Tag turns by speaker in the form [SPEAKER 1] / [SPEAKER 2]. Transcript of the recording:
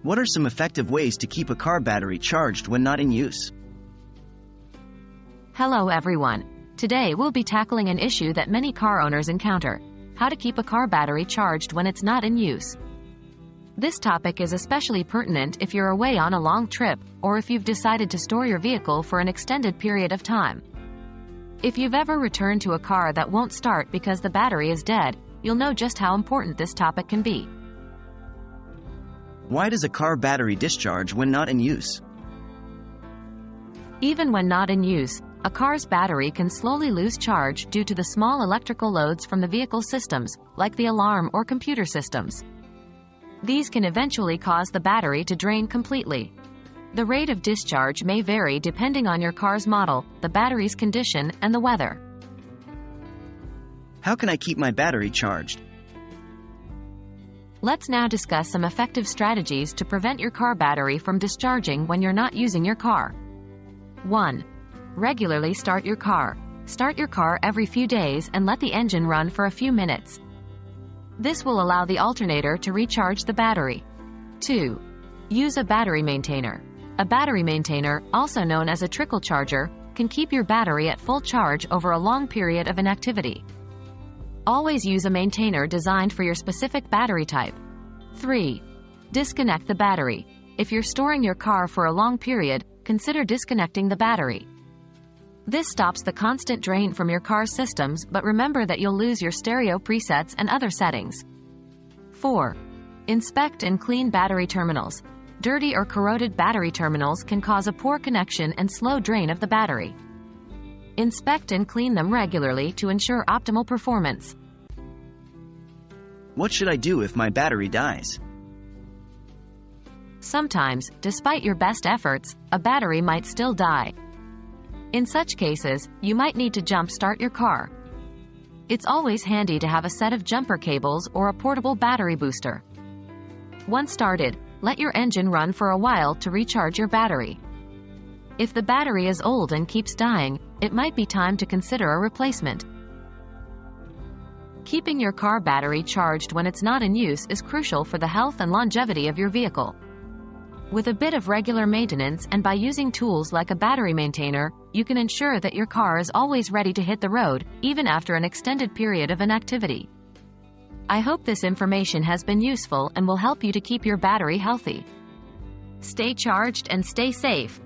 [SPEAKER 1] What are some effective ways to keep a car battery charged when not in use?
[SPEAKER 2] Hello everyone. Today we'll be tackling an issue that many car owners encounter: how to keep a car battery charged when it's not in use. This topic is especially pertinent if you're away on a long trip, or if you've decided to store your vehicle for an extended period of time. If you've ever returned to a car that won't start because the battery is dead, you'll know just how important this topic can be.
[SPEAKER 1] Why does a car battery discharge when not in use?
[SPEAKER 2] Even when not in use, a car's battery can slowly lose charge due to the small electrical loads from the vehicle systems, like the alarm or computer systems. These can eventually cause the battery to drain completely. The rate of discharge may vary depending on your car's model, the battery's condition, and the weather.
[SPEAKER 1] How can I keep my battery charged?
[SPEAKER 2] Let's now discuss some effective strategies to prevent your car battery from discharging when you're not using your car. 1. Regularly start your car. Start your car every few days and let the engine run for a few minutes. This will allow the alternator to recharge the battery. 2. Use a battery maintainer. A battery maintainer, also known as a trickle charger, can keep your battery at full charge over a long period of inactivity. Always use a maintainer designed for your specific battery type. 3. Disconnect the battery. If you're storing your car for a long period, consider disconnecting the battery. This stops the constant drain from your car's systems, but remember that you'll lose your stereo presets and other settings. 4. Inspect and clean battery terminals. Dirty or corroded battery terminals can cause a poor connection and slow drain of the battery. Inspect and clean them regularly to ensure optimal performance.
[SPEAKER 1] What should I do if my battery dies?
[SPEAKER 2] Sometimes, despite your best efforts, a battery might still die. In such cases, you might need to jump-start your car. It's always handy to have a set of jumper cables or a portable battery booster. Once started, let your engine run for a while to recharge your battery. If the battery is old and keeps dying, it might be time to consider a replacement. Keeping your car battery charged when it's not in use is crucial for the health and longevity of your vehicle. With a bit of regular maintenance and by using tools like a battery maintainer, you can ensure that your car is always ready to hit the road, even after an extended period of inactivity. I hope this information has been useful and will help you to keep your battery healthy. Stay charged and stay safe.